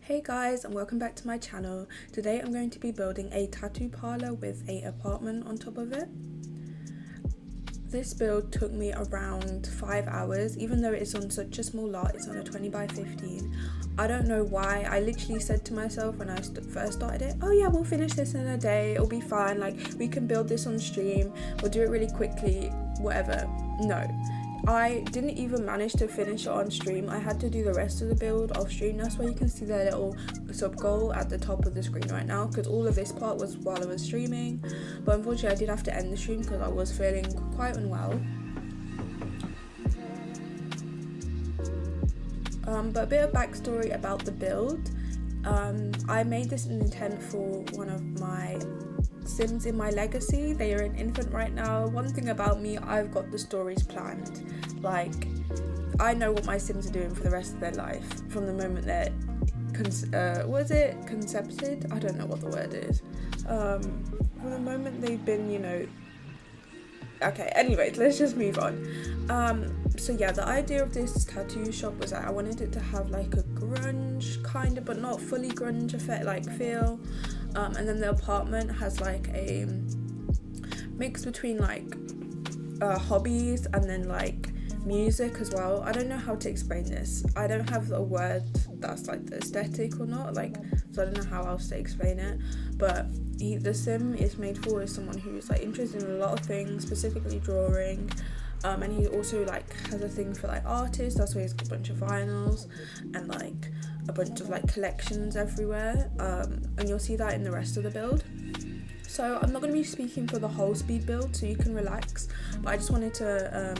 Hey guys, and welcome back to my channel. Today I'm going to be building a tattoo parlor with an apartment on top of it. This build took me around 5 hours, even though it's on such a small lot. It's on a 20 by 15. I don't know why. I literally said to myself when I first started it, oh yeah, we'll finish this in a day, it'll be fine, like we can build this on stream, we'll do it really quickly, whatever. No, I didn't even manage to finish it on stream. I had to do the rest of the build off stream. That's why you can see the little sub goal at the top of the screen right now, because all of this part was while I was streaming. But unfortunately I did have to end the stream because I was feeling quite unwell. But a bit of backstory about the build. I made this in intent for one of my Sims in my legacy. They are an infant right now. One thing about me, I've got the stories planned. Like, I know what my Sims are doing for the rest of their life from the moment they're concepted? I don't know what the word is. From the moment they've been, okay, anyways, let's just move on. So yeah, the idea of this tattoo shop was that I wanted it to have like a grunge kind of, but not fully grunge effect, like feel. And then the apartment has like a mix between like hobbies and then like music as well. I don't know how to explain this. I don't have a word that's like the aesthetic or not, like, so I don't know how else to explain it. But the sim is made for someone who's like interested in a lot of things, specifically drawing. And he also like has a thing for like artists. That's why he's got a bunch of vinyls and like a bunch of like collections everywhere. And you'll see that in the rest of the build. So I'm not going to be speaking for the whole speed build, so you can relax. But I just wanted to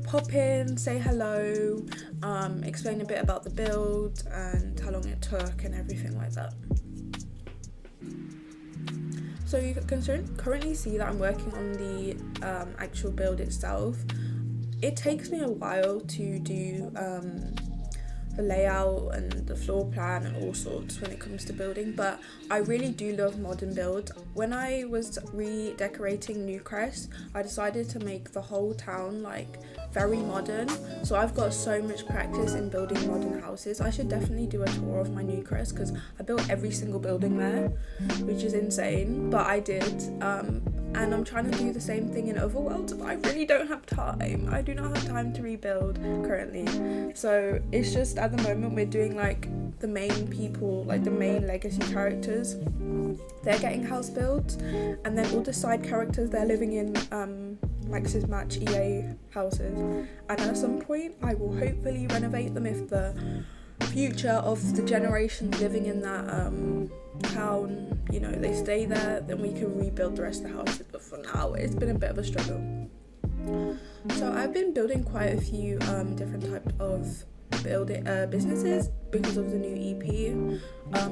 pop in, say hello, explain a bit about the build and how long it took and everything like that. So you can currently see that I'm working on the actual build itself. It takes me a while to do the layout and the floor plan and all sorts when it comes to building, but I really do love modern builds. When I was redecorating Newcrest, I decided to make the whole town like very modern, so I've got so much practice in building modern houses. I should definitely do a tour of my Newcrest because I built every single building there, which is insane, but I did. And I'm trying to do the same thing in Overworld, but I really don't have time. I do not have time to rebuild currently. So it's just at the moment we're doing like the main people, like the main legacy characters. They're getting house builds, and then all the side characters, they're living in Max's Match EA houses. And at some point I will hopefully renovate them if the future of the generations living in that town, they stay there, then we can rebuild the rest of the houses. But for now it's been a bit of a struggle. So I've been building quite a few different types of businesses because of the new EP.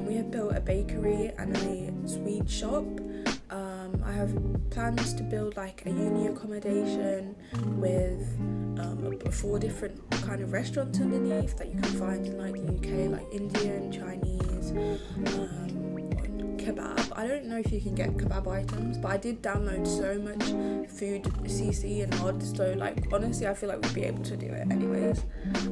We have built a bakery and a sweet shop. I have plans to build like a uni accommodation with 4 different kind of restaurants underneath that you can find in like the UK, like Indian, Chinese, kebab. I don't know if you can get kebab items, but I did download so much food CC and mod, so like honestly I feel like we'll be able to do it anyways.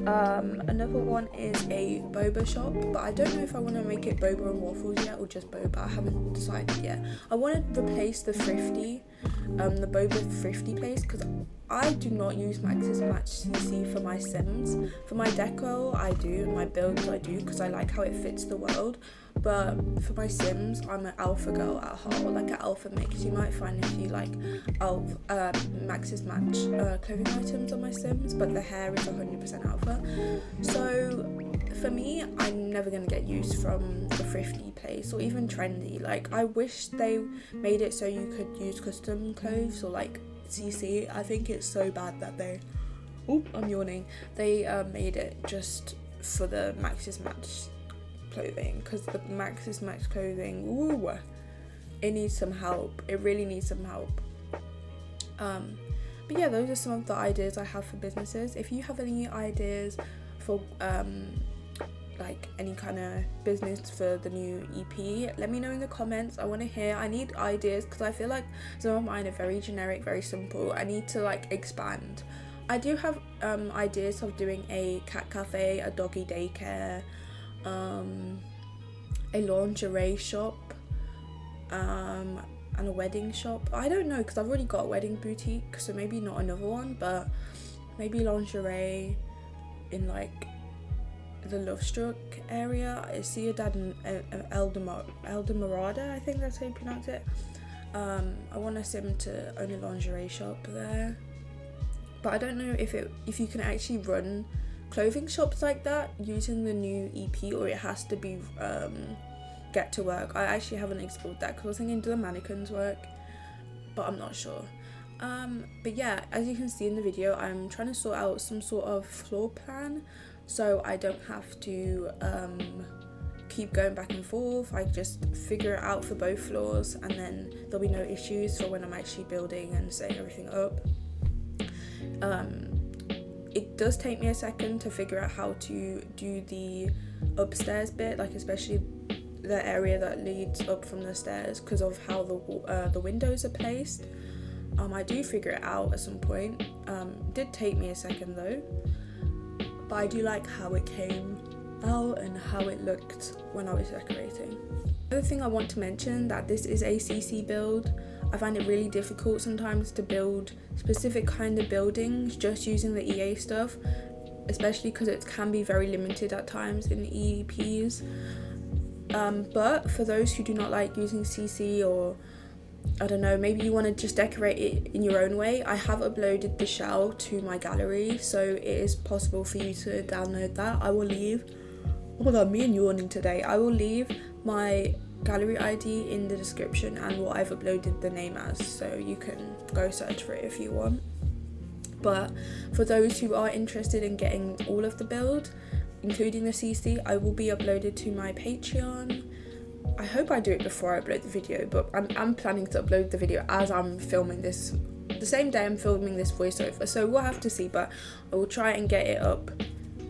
Another one is a boba shop, but I don't know if I want to make it boba and waffles yet or just boba. I haven't decided yet. I want to replace the thrifty, the boba thrifty place, because I do not use Max's Match CC for my Sims. For my deco I do, my builds I do, because I like how it fits the world. But for my Sims, I'm an alpha girl at heart, or like an alpha mix. You might find a few like Max's Match clothing items on my Sims, but the hair is 100% alpha. So for me, I'm never going to get use from the thrifty place or even trendy. Like, I wish they made it so you could use custom clothes or like CC. I think it's so bad that I'm yawning. They made it just for the Max's Match clothing, because the Max's Match clothing, it needs some help. It really needs some help. But yeah, those are some of the ideas I have for businesses. If you have any ideas for like any kind of business for the new EP, let me know in the comments. I want to hear. I need ideas because I feel like some of mine are very generic, very simple. I need to like expand. I do have ideas of doing a cat cafe, a doggy daycare, a lingerie shop, and a wedding shop. I don't know, because I've already got a wedding boutique, so maybe not another one, but maybe lingerie in like the Lovestruck area. I see a dad in Eldorado, I think that's how you pronounce it. I want Sim to own a lingerie shop there, but I don't know if you can actually run clothing shops like that using the new EP, or it has to be get to work. I actually haven't explored that, because I was thinking, do the mannequins work? But I'm not sure. But yeah, as you can see in the video, I'm trying to sort out some sort of floor plan so I don't have to keep going back and forth. I just figure it out for both floors, and then there'll be no issues for when I'm actually building and setting everything up. It does take me a second to figure out how to do the upstairs bit, like especially the area that leads up from the stairs, because of how the windows are placed. I do figure it out at some point. It did take me a second though, but I do like how it came out and how it looked when I was decorating. The other thing I want to mention, that this is a CC build. I find it really difficult sometimes to build specific kind of buildings just using the EA stuff, especially because it can be very limited at times in EPs. But for those who do not like using CC, or I don't know, maybe you want to just decorate it in your own way, I have uploaded the shell to my gallery, so it is possible for you to download that. I will leave, oh my god, me and yawning today. I will leave my gallery ID in the description and what I've uploaded the name as, so you can go search for it if you want. But for those who are interested in getting all of the build, including the CC, I will be uploaded to my Patreon. I hope I do it before I upload the video, but I'm planning to upload the video as I'm filming this, the same day I'm filming this voiceover, so we'll have to see, but I will try and get it up,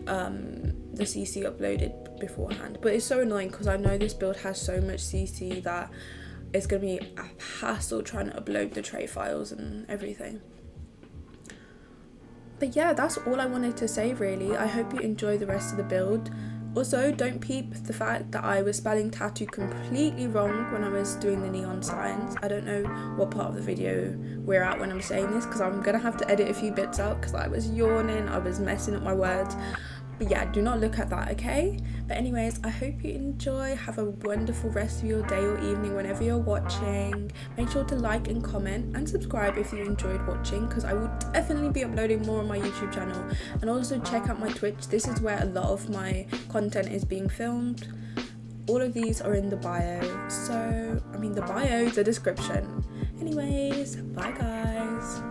the CC uploaded beforehand. But it's so annoying because I know this build has so much CC that it's going to be a hassle trying to upload the tray files and everything. But yeah, that's all I wanted to say really. I hope you enjoy the rest of the build. Also, don't peep the fact that I was spelling tattoo completely wrong when I was doing the neon signs. I don't know what part of the video we're at when I'm saying this, because I'm going to have to edit a few bits out because I was yawning, I was messing up my words. But yeah, do not look at that, okay? But anyways, I hope you enjoy. Have a wonderful rest of your day or evening whenever you're watching. Make sure to like and comment and subscribe if you enjoyed watching, because I will definitely be uploading more on my YouTube channel. And also check out my Twitch. This is where a lot of my content is being filmed. All of these are in the bio. So, I mean the bio, the description. Anyways, bye guys.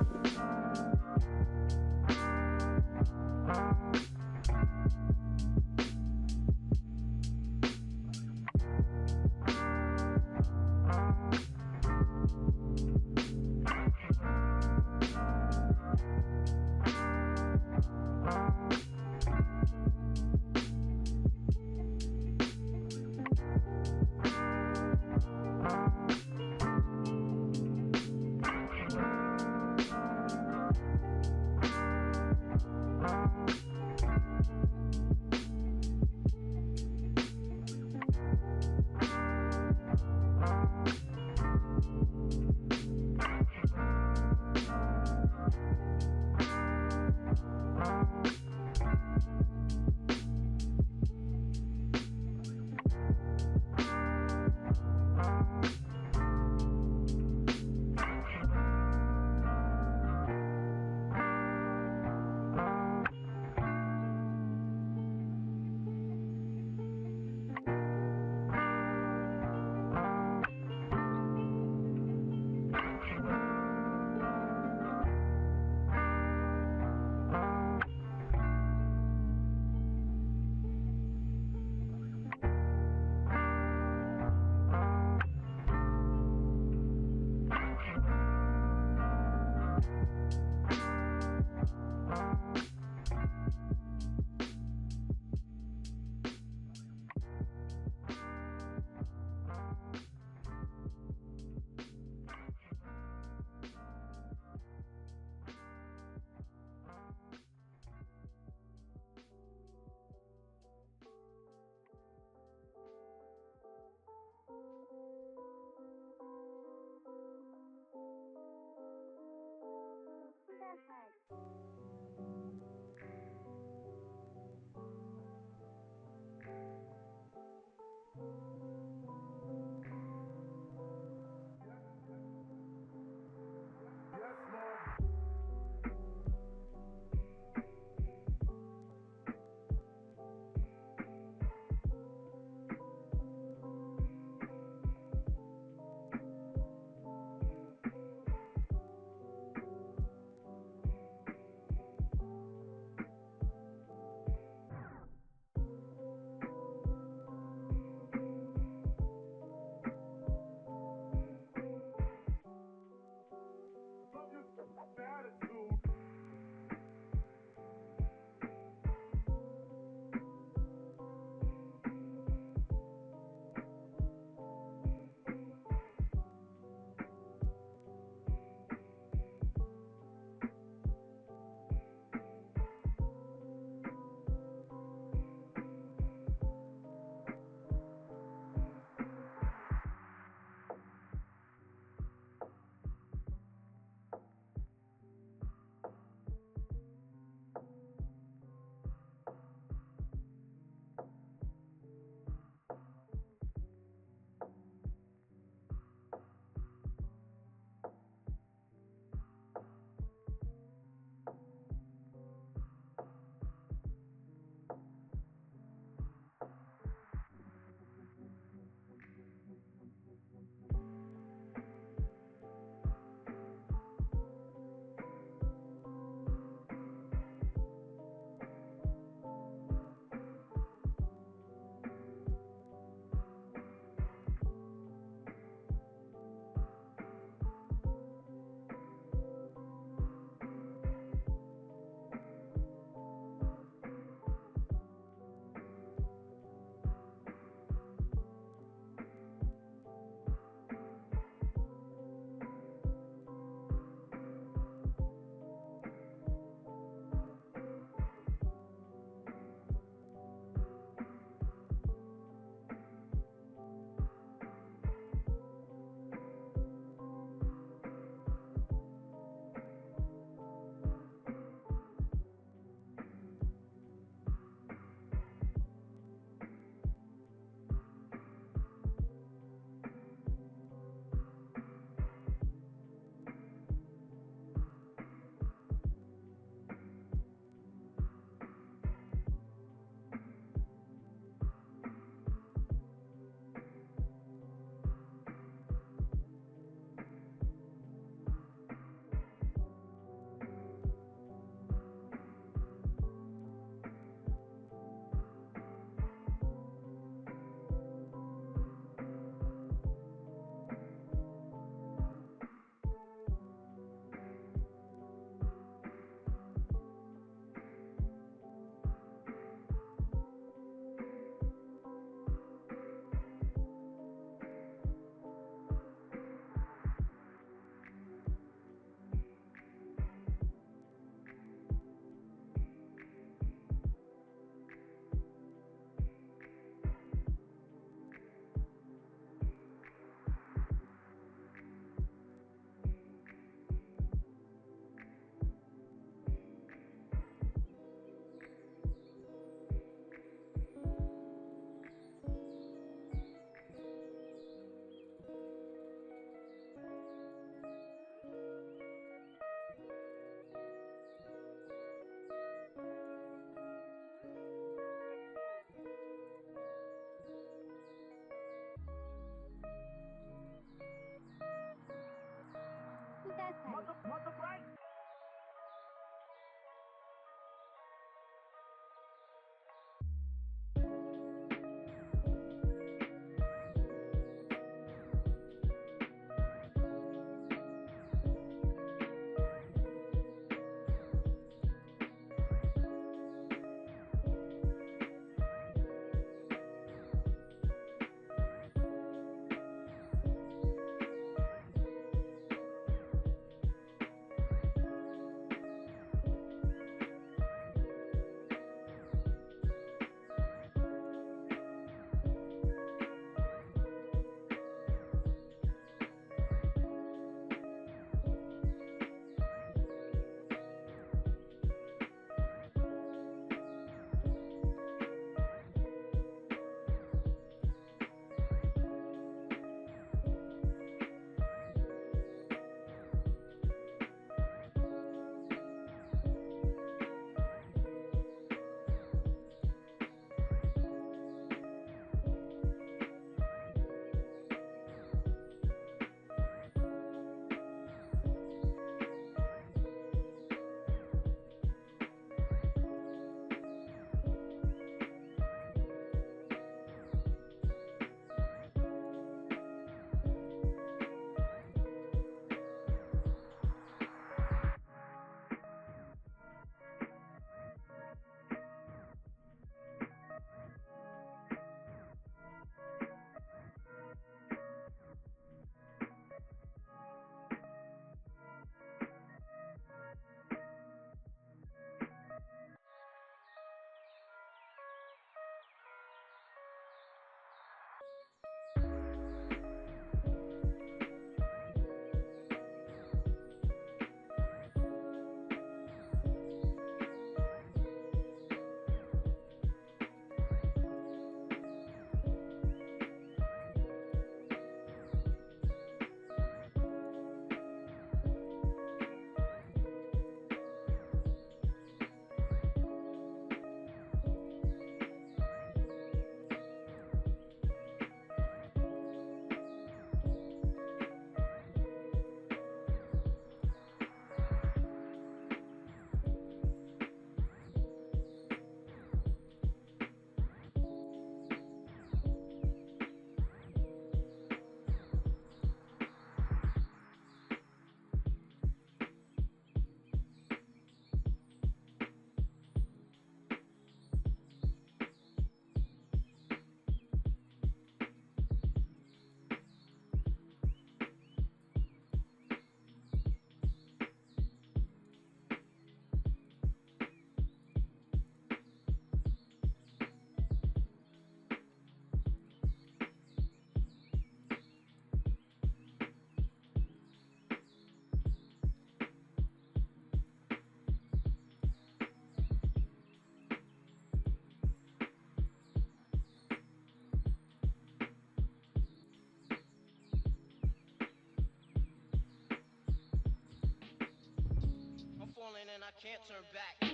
can't turn back.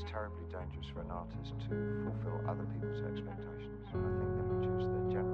it's terribly dangerous for an artist to fulfil other people's expectations. I think they produce their general